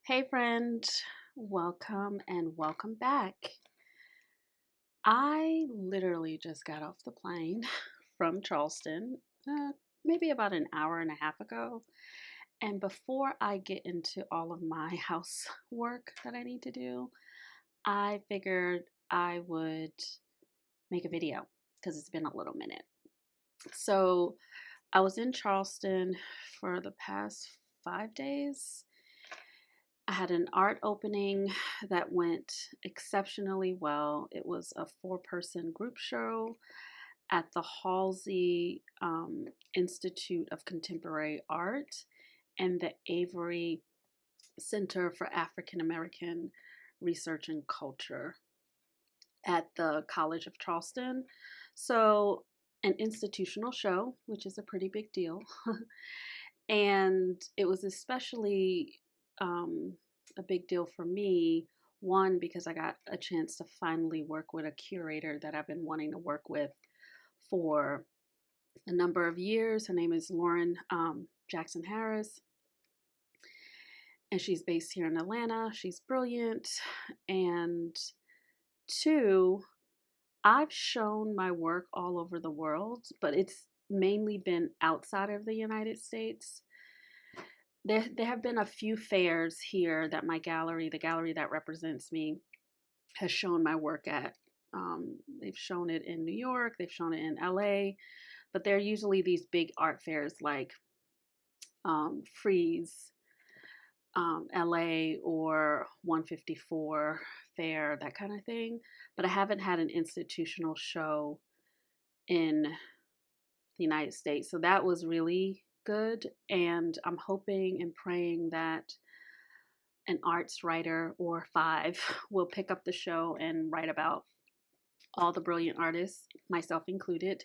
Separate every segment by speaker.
Speaker 1: Hey friend, welcome and welcome back. I literally just got off the plane from Charleston, maybe about an hour and a half ago. And before I get into all of my housework that I need to do, I figured I would make a video because it's been a little minute. So I was in Charleston for the past 5 days. I had an art opening that went exceptionally well. It was a four-person group show at the Halsey Institute of Contemporary Art and the Avery Center for African American Research and Culture at the College of Charleston. So, an institutional show, which is a pretty big deal. And it was especially a big deal for me. One, because I got a chance to finally work with a curator that I've been wanting to work with for a number of years. Her name is Lauren Jackson Harris, and she's based here in Atlanta. She's brilliant. And two, I've shown my work all over the world, but it's mainly been outside of the United States. There have been a few fairs here that my gallery, the gallery that represents me, has shown my work at. They've shown it in New York, they've shown it in LA, but they're usually these big art fairs like Freeze, LA, or 154 Fair, that kind of thing. But I haven't had an institutional show in the United States. So that was really good. And I'm hoping and praying that an arts writer or five will pick up the show and write about all the brilliant artists, myself included,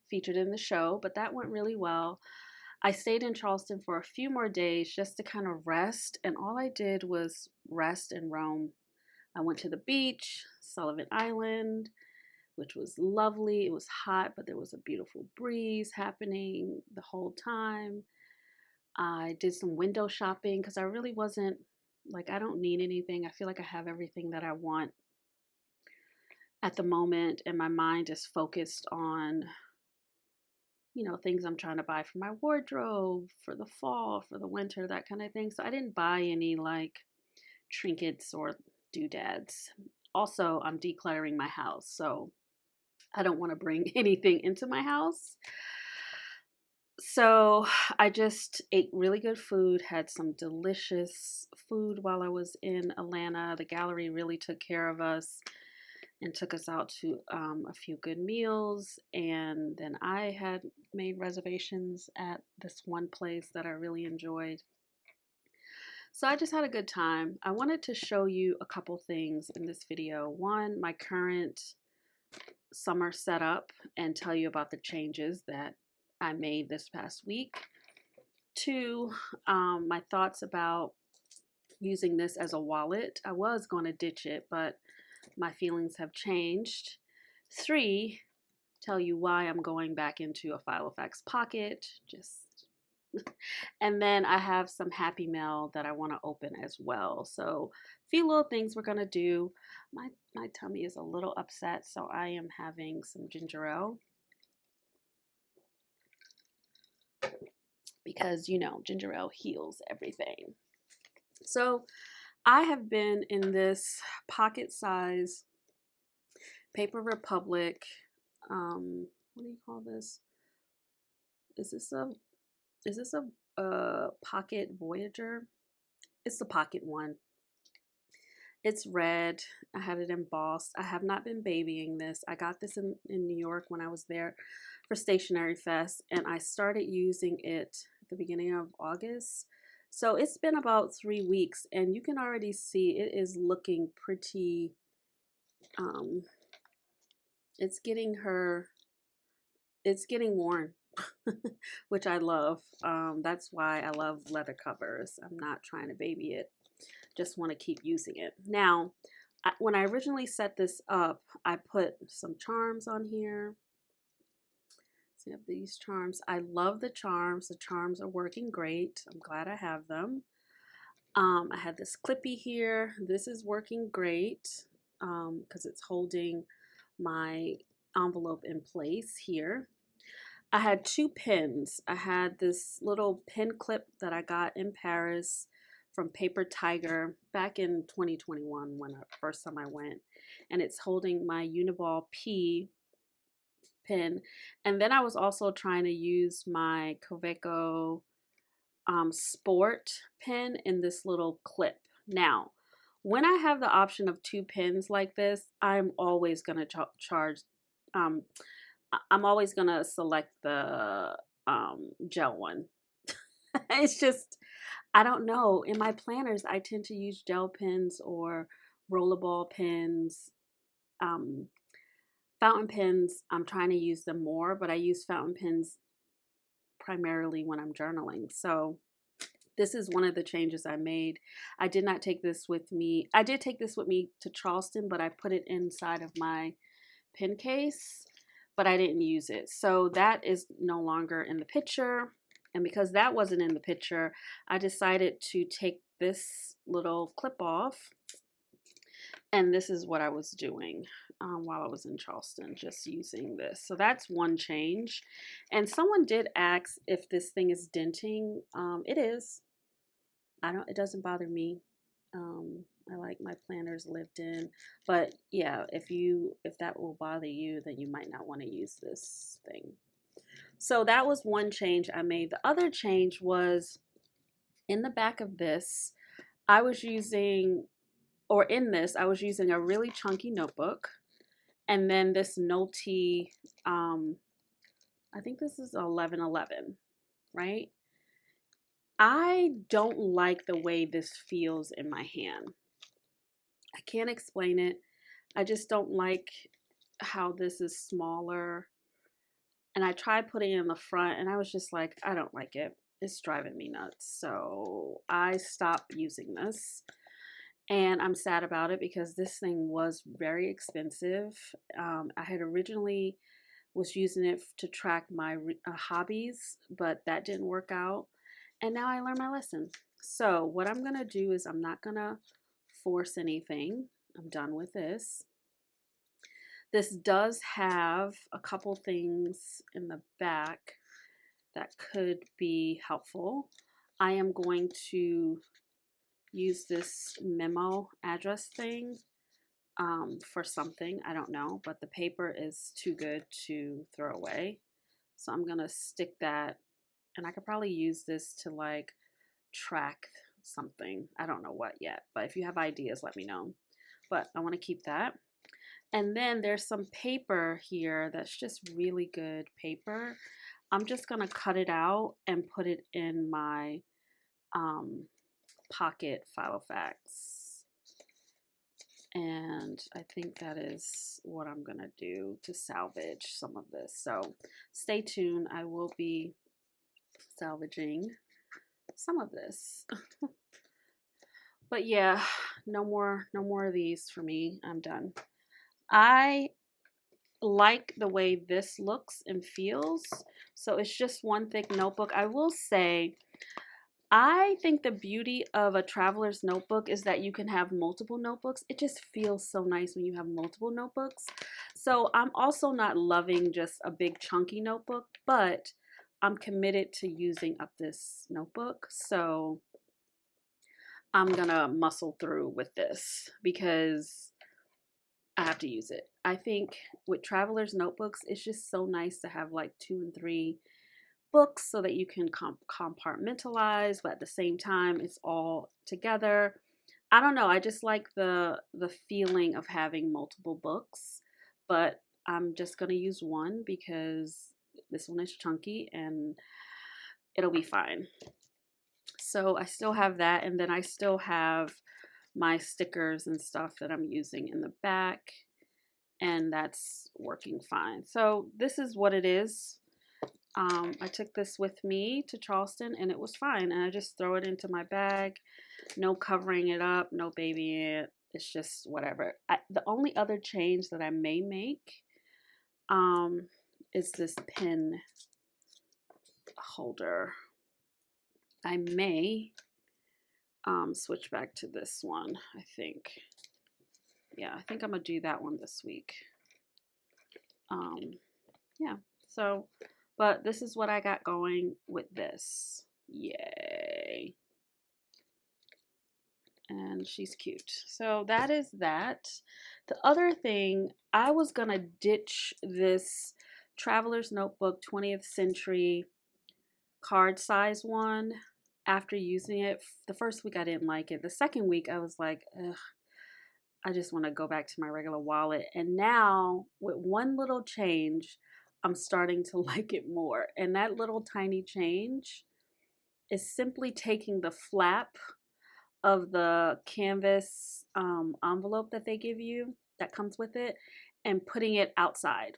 Speaker 1: featured in the show. But that went really well. I stayed in Charleston for a few more days just to kind of rest. And all I did was rest and roam. I went to the beach, Sullivan Island, which was lovely. It was hot, but there was a beautiful breeze happening the whole time. I did some window shopping because I really wasn't I don't need anything. I feel like I have everything that I want at the moment, and my mind is focused on, things I'm trying to buy for my wardrobe, for the fall, for the winter, that kind of thing. So I didn't buy any trinkets or doodads. Also, I'm decluttering my house, so I don't want to bring anything into my house. So I just ate really good food, had some delicious food while I was in Atlanta. The gallery really took care of us and took us out to a few good meals. And then I had made reservations at this one place that I really enjoyed. So I just had a good time. I wanted to show you a couple things in this video. One, my current summer setup, and tell you about the changes that I made this past week. Two, my thoughts about using this as a wallet. I was going to ditch it, but my feelings have changed. Three, tell you why I'm going back into a Filofax Pocket. And then I have some Happy Mail that I want to open as well. So a few little things we're going to do. My tummy is a little upset, so I am having some ginger ale. Because, ginger ale heals everything. So I have been in this pocket size Paper Republic, what do you call this? Is this a Pocket Voyager? It's the pocket one. It's red. I had it embossed. I have not been babying this. I got this in New York when I was there for Stationery Fest, and I started using it at the beginning of August. So it's been about 3 weeks, and you can already see it is looking pretty, it's getting worn, which I love. That's why I love leather covers. I'm not trying to baby it. Just want to keep using it. Now, when I originally set this up, I put some charms on here. So you have these charms. I love the charms. The charms are working great. I'm glad I have them. I had this clippy here. This is working great because it's holding my envelope in place here. I had two pins. I had this little pin clip that I got in Paris from Paper Tiger back in 2021 when first time I went, and it's holding my Uniball P pin. And then I was also trying to use my Coveco Sport pin in this little clip. Now, when I have the option of two pins like this, I'm always going to charge um, I'm always gonna select the gel one. It's just, I don't know. In my planners, I tend to use gel pens or rollerball pens. Um, Fountain pens, I'm trying to use them more, but I use fountain pens primarily when I'm journaling. So this is one of the changes I made. I did not take this with me. I did take this with me to Charleston, but I put it inside of my pen case, but I didn't use it. So that is no longer in the picture. And because that wasn't in the picture, I decided to take this little clip off. And this is what I was doing while I was in Charleston, just using this. So that's one change. And someone did ask if this thing is denting. It is. It doesn't bother me. I like my planners lived in, but yeah, if that will bother you, then you might not want to use this thing. So that was one change I made. The other change was in the back of this, I was using, or in this, I was using a really chunky notebook, and then this Noti, I think this is 1111, right? I don't like the way this feels in my hand. I can't explain it. I just don't like how this is smaller. And I tried putting it in the front and I was just like, I don't like it. It's driving me nuts. So I stopped using this. And I'm sad about it because this thing was very expensive. I had originally was using it to track my hobbies, but that didn't work out. And now I learned my lesson. So what I'm going to do is I'm not going to force anything. I'm done with this. This does have a couple things in the back that could be helpful. I am going to use this memo address thing for something. I don't know, but the paper is too good to throw away. So I'm going to stick that, and I could probably use this to like track something. I don't know what yet, but if you have ideas, let me know. But I want to keep that. And then there's some paper here that's just really good paper. I'm just going to cut it out and put it in my Pocket Filofax. And I think that is what I'm going to do to salvage some of this. So stay tuned. I will be salvaging some of this. But yeah, no more of these for me. I'm done. I like the way this looks and feels. So it's just one thick notebook. I will say, I think the beauty of a traveler's notebook is that you can have multiple notebooks. It just feels so nice when you have multiple notebooks. So I'm also not loving just a big chunky notebook, but I'm committed to using up this notebook. So I'm gonna muscle through with this because I have to use it. I think with traveler's notebooks, it's just so nice to have like 2 and 3 books so that you can compartmentalize, but at the same time, it's all together. I don't know. I just like the feeling of having multiple books, but I'm just gonna use one because this one is chunky and it'll be fine. So I still have that, and then I still have my stickers and stuff that I'm using in the back, and that's working fine. So this is what it is. I took this with me to Charleston and it was fine, and I just throw it into my bag. No covering it up, no babying it. It's just whatever. The only other change that I may make is this pen holder. I may switch back to this one, I think. Yeah, I think I'm gonna do that one this week. Yeah, so, but this is what I got going with this. Yay. And she's cute. So that is that. The other thing, I was gonna ditch this Traveler's Notebook 20th Century card size one after using it. The first week I didn't like it. The second week I was like, ugh, I just want to go back to my regular wallet. And now with one little change, I'm starting to like it more. And that little tiny change is simply taking the flap of the canvas envelope that they give you that comes with it and putting it outside.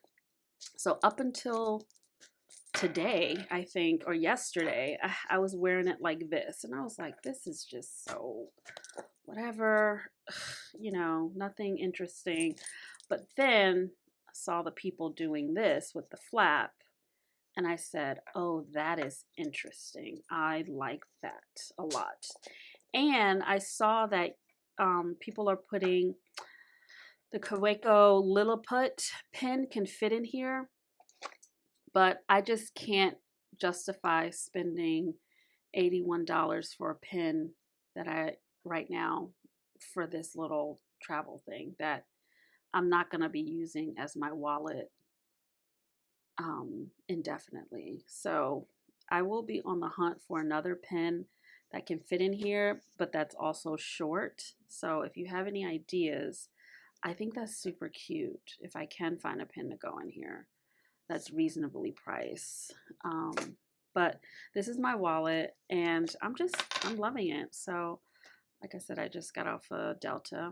Speaker 1: So up until today, I think, or yesterday, I was wearing it like this. And I was like, this is just so whatever, you know, nothing interesting. But then I saw the people doing this with the flap. And I said, oh, that is interesting. I like that a lot. And I saw that people are putting the Kaweco Lilliput pen can fit in here. But I just can't justify spending $81 for a pen that I right now for this little travel thing that I'm not going to be using as my wallet indefinitely. So I will be on the hunt for another pen that can fit in here, but that's also short. So if you have any ideas, I think that's super cute if I can find a pen to go in here that's reasonably priced. But this is my wallet and I'm loving it. So like I said, I just got off a Delta.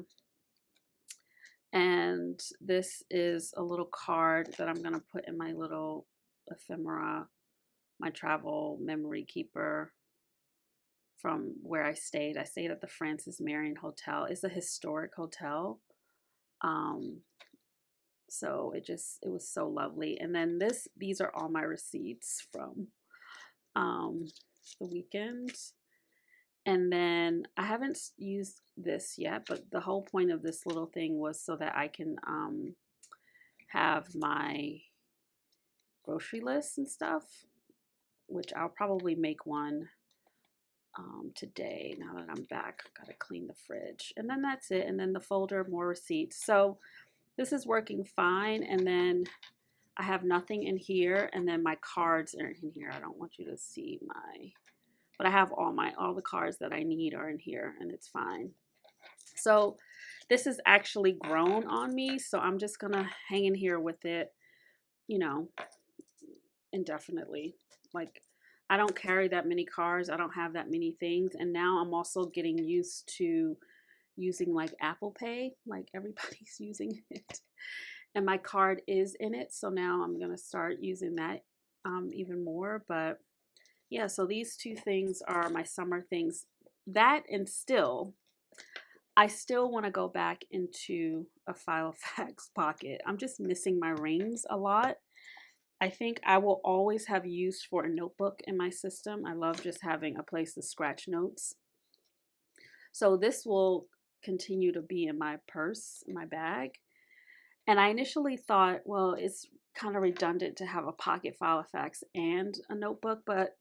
Speaker 1: And this is a little card that I'm going to put in my little ephemera, my travel memory keeper from where I stayed. I stayed at the Francis Marion Hotel. It's a historic hotel. So it was so lovely. And then these are all my receipts from the weekend. And then I haven't used this yet, but the whole point of this little thing was so that I can have my grocery list and stuff, which I'll probably make one today now that I'm back. Gotta clean the fridge. And then that's it. And then the folder, more receipts. So this is working fine. And then I have nothing in here. And then my cards are in here. I don't want you to see but I have all the cards that I need are in here and it's fine. So this is actually grown on me. So I'm just going to hang in here with it, you know, indefinitely. Like I don't carry that many cards. I don't have that many things. And now I'm also getting used to using like Apple Pay, like everybody's using it. And my card is in it. So now I'm going to start using that even more. But yeah, so these two things are my summer things. That and I still want to go back into a Filofax pocket. I'm just missing my rings a lot. I think I will always have use for a notebook in my system. I love just having a place to scratch notes. So this will continue to be in my purse, in my bag. And I initially thought, well, it's kind of redundant to have a Pocket Filofax and a notebook, but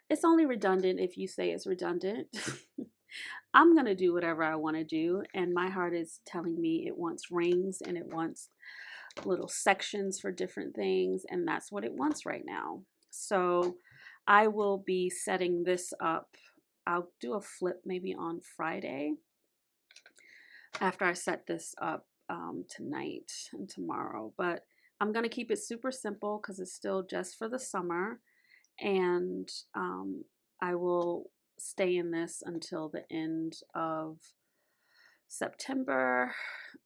Speaker 1: it's only redundant if you say it's redundant. I'm going to do whatever I want to do. And my heart is telling me it wants rings and it wants little sections for different things. And that's what it wants right now. So I will be setting this up. I'll do a flip maybe on Friday after I set this up tonight and tomorrow. But I'm going to keep it super simple because it's still just for the summer. And I will stay in this until the end of September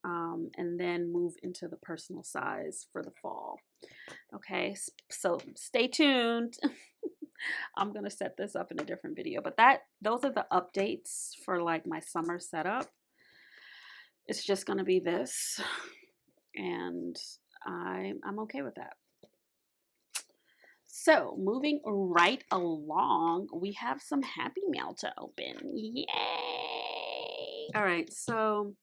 Speaker 1: and then move into the personal size for the fall. Okay, so stay tuned. I'm going to set this up in a different video, but those are the updates for like my summer setup. It's just going to be this, and I'm okay with that. So moving right along, we have some Happy Mail to open. Yay! All right, so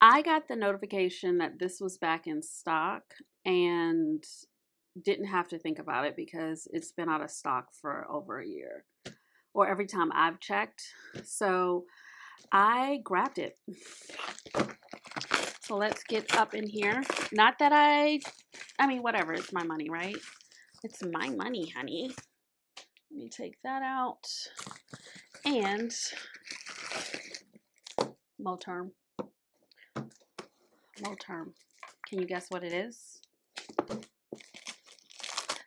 Speaker 1: I got the notification that this was back in stock and didn't have to think about it because it's been out of stock for over a year, or every time I've checked. So I grabbed it. So let's get up in here. Not that I mean, whatever, it's my money, right? It's my money, honey. Let me take that out. And Moterm. Can you guess what it is?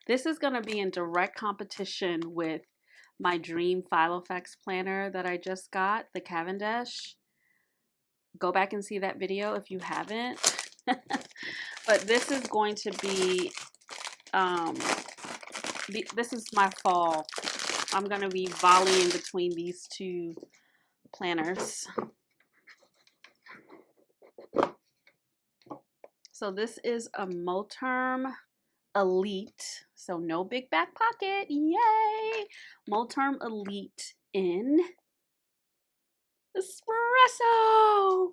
Speaker 1: This is going to be in direct competition with my dream Filofax planner that I just got, the Cavendish. Go back and see that video if you haven't. But this is going to be, this is my fall. I'm going to be volleying between these two planners. So this is a Moterm Elite. So no big back pocket. Yay! Moterm Elite in espresso.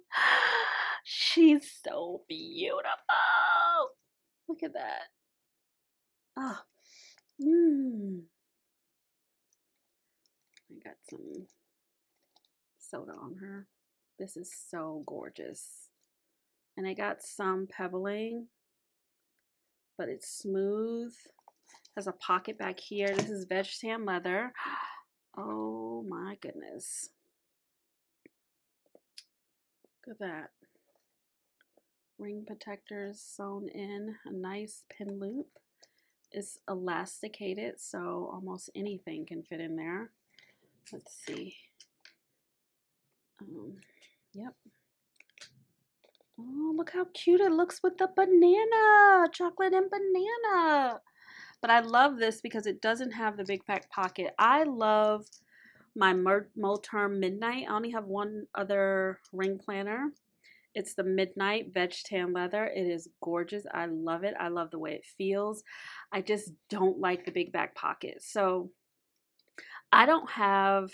Speaker 1: She's so beautiful. Look at that. Oh. I got some soda on her. This is so gorgeous. And I got some pebbling, but it's smooth. Has a pocket back here. This is veg tan leather. Oh my goodness. Look at that. Ring protectors sewn in. A nice pin loop. It's elasticated, so almost anything can fit in there. Let's see. Yep. Oh, look how cute it looks with the banana. Chocolate and banana. But I love this because it doesn't have the big back pocket. I love my Moterm Midnight. I only have one other ring planner. It's the Midnight Veg Tan Leather. It is gorgeous. I love it. I love the way it feels. I just don't like the big back pocket. So I don't have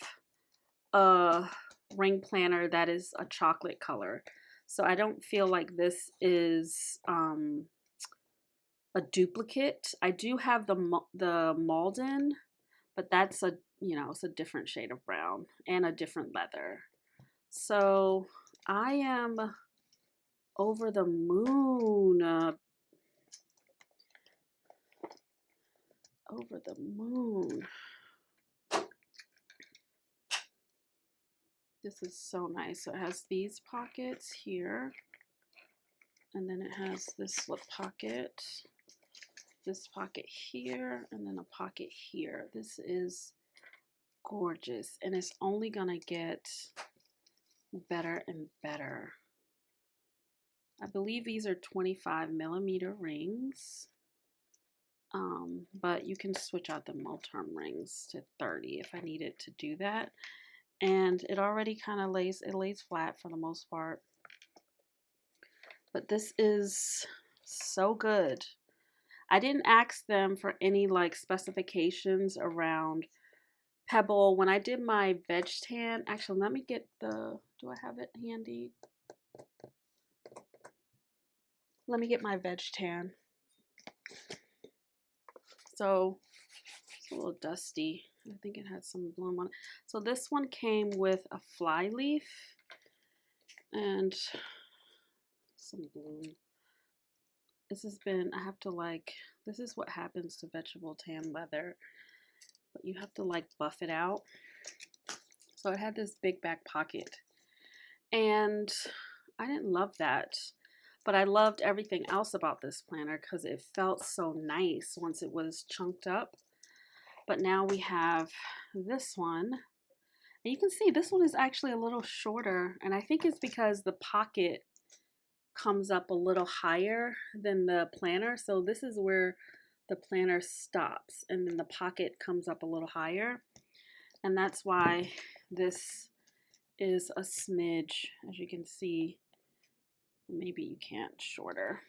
Speaker 1: a ring planner that is a chocolate color. So I don't feel like this is a duplicate. I do have the Malden, but that's a, you know, it's a different shade of brown and a different leather. So I am over the moon. Over the moon. This is so nice. So it has these pockets here, and then it has this slip pocket, this pocket here, and then a pocket here. This is gorgeous, and it's only gonna get better and better. I believe these are 25mm rings, but you can switch out the Moterm rings to 30 if I needed to do that. And it already kind of lays flat for the most part. But this is so good. I didn't ask them for any like specifications around pebble. When I did my veg tan, actually let me get the, do I have it handy? Let me get my veg tan. So it's a little dusty. I think it had some bloom on it. So this one came with a fly leaf and some bloom. This has been, I have to like, this is what happens to vegetable tan leather, but you have to like buff it out. So it had this big back pocket, and I didn't love that, but I loved everything else about this planner because it felt so nice once it was chunked up. But now we have this one, and you can see this one is actually a little shorter, and I think it's because the pocket comes up a little higher than the planner. So this is where the planner stops, and then the pocket comes up a little higher, and that's why this is a smidge, as you can see. Maybe you can't shorter.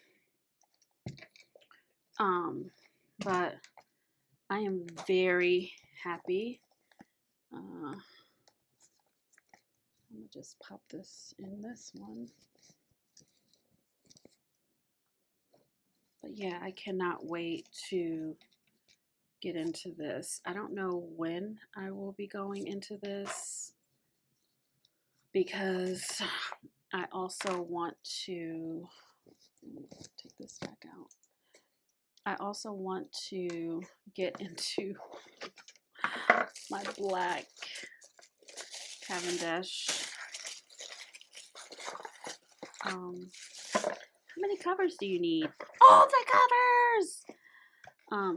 Speaker 1: but I am very happy. I'm gonna just pop this in this one. But yeah, I cannot wait to get into this. I don't know when I will be going into this because I also want to, let me take this back out. I also want to get into my black Cavendish. How many covers do you need? All the covers!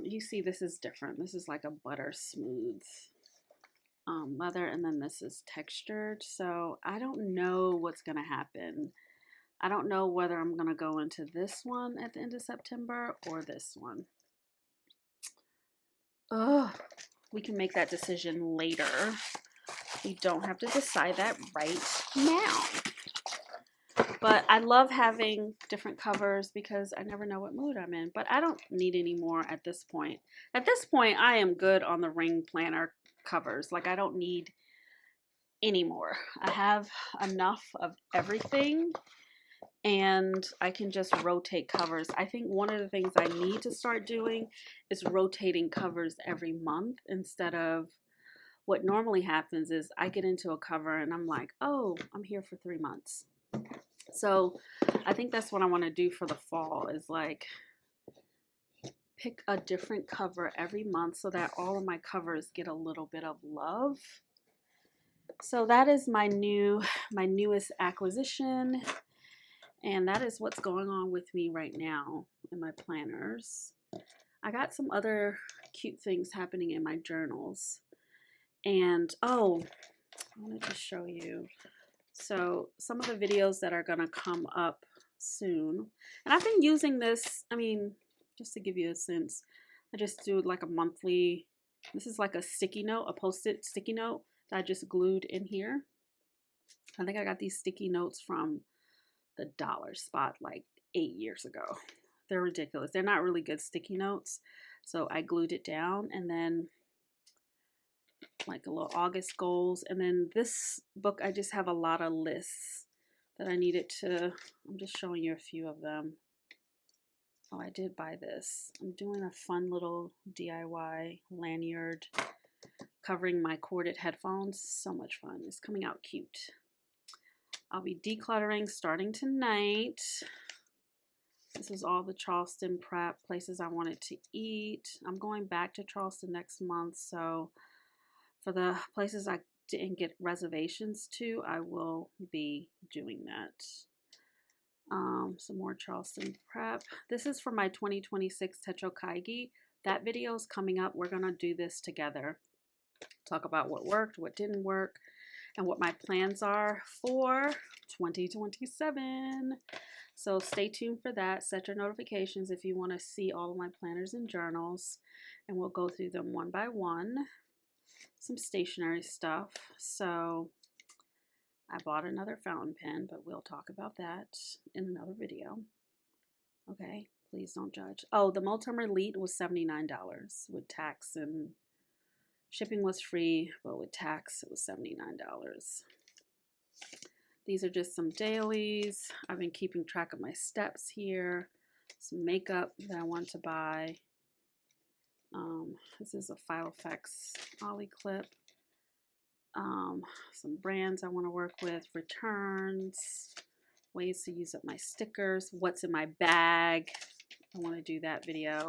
Speaker 1: You see this is different. This is like a butter smooth leather, and then this is textured. So I don't know what's gonna happen. I don't know whether I'm gonna go into this one at the end of September or this one. Ugh, we can make that decision later. We don't have to decide that right now. But I love having different covers because I never know what mood I'm in. But I don't need any more at this point. At this point, I am good on the ring planner covers. Like, I don't need any more. I have enough of everything, and I can just rotate covers. I think one of the things I need to start doing is rotating covers every month instead of what normally happens is I get into a cover and I'm like, oh, I'm here for 3 months. So I think that's what I want to do for the fall is like pick a different cover every month so that all of my covers get a little bit of love. So that is my newest acquisition, and that is what's going on with me right now in my planners. I got some other cute things happening in my journals. And oh, I wanted to show you. So some of the videos that are gonna come up soon, and I've been using this, I mean, just to give you a sense, I just do like a monthly, this is like a sticky note, a post-it sticky note that I just glued in here. I think I got these sticky notes from the dollar spot like 8 years ago. They're ridiculous. They're not really good sticky notes. So I glued it down, and then like a little August goals. And then this book, I just have a lot of lists that I needed to, I'm just showing you a few of them. Oh, I did buy this. I'm doing a fun little DIY lanyard covering my corded headphones. So much fun. It's coming out cute. I'll be decluttering starting tonight. This is all the Charleston prep places I wanted to eat. I'm going back to Charleston next month, so for the places I didn't get reservations to, I will be doing that. Some more Charleston prep. This is for my 2026 Techo Kaigi. That video is coming up. We're going to do this together. Talk about what worked, what didn't work, and what my plans are for 2027. So stay tuned for that. Set your notifications if you want to see all of my planners and journals, and we'll go through them one by one. Some stationery stuff. So I bought another fountain pen, but we'll talk about that in another video. Okay, please don't judge. Oh, the Multimer Elite was $79 with tax, and shipping was free, but with tax it was $79. These are just some dailies. I've been keeping track of my steps here. Some makeup that I want to buy. This is a Filofax Ollie clip. Some brands I want to work with, returns, ways to use up my stickers, what's in my bag. I want to do that video.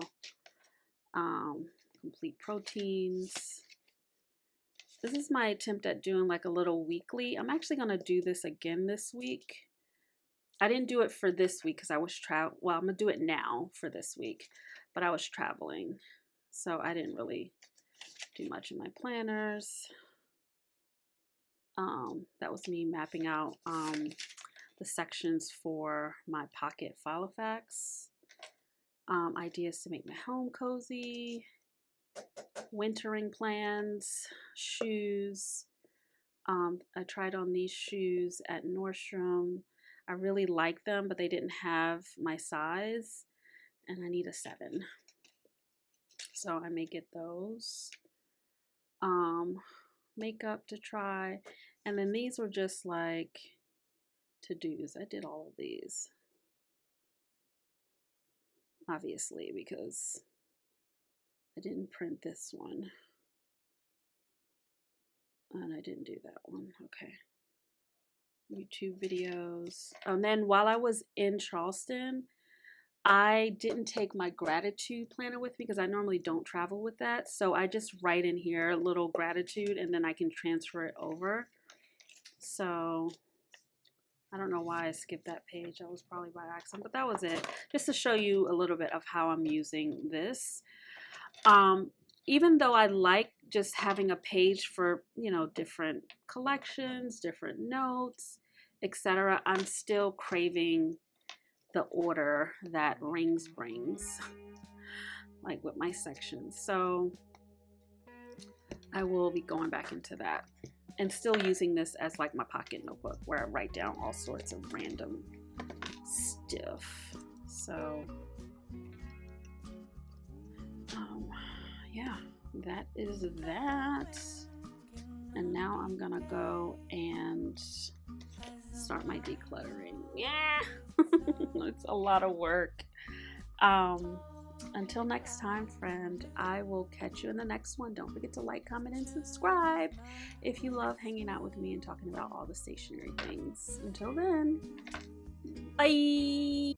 Speaker 1: Complete proteins. This is my attempt at doing like a little weekly. I'm actually going to do this again this week. I didn't do it for this week because I was well, I'm going to do it now for this week, but I was traveling. So I didn't really do much in my planners. That was me mapping out the sections for my Pocket Filofax. Ideas to make my home cozy. Wintering plans. Shoes. I tried on these shoes at Nordstrom. I really like them, but they didn't have my size, and I need a 7. so I may get those. Makeup to try, and then these were just like to-dos. I did all of these, obviously, because I didn't print this one, and I didn't do that one. Okay. YouTube videos. And then while I was in Charleston, I didn't take my gratitude planner with me because I normally don't travel with that. So I just write in here a little gratitude and then I can transfer it over. So I don't know why I skipped that page. That was probably by accident, but that was it. Just to show you a little bit of how I'm using this. Even though I like just having a page for, you know, different collections, different notes, etc., I'm still craving the order that Rings brings, like with my sections. So I will be going back into that and still using this as like my pocket notebook where I write down all sorts of random stuff. So yeah, that is that. And now I'm gonna go and start my decluttering. Yeah, it's a lot of work. Until next time, friend, I will catch you in the next one. Don't forget to like, comment, and subscribe if you love hanging out with me and talking about all the stationery things. Until then, bye.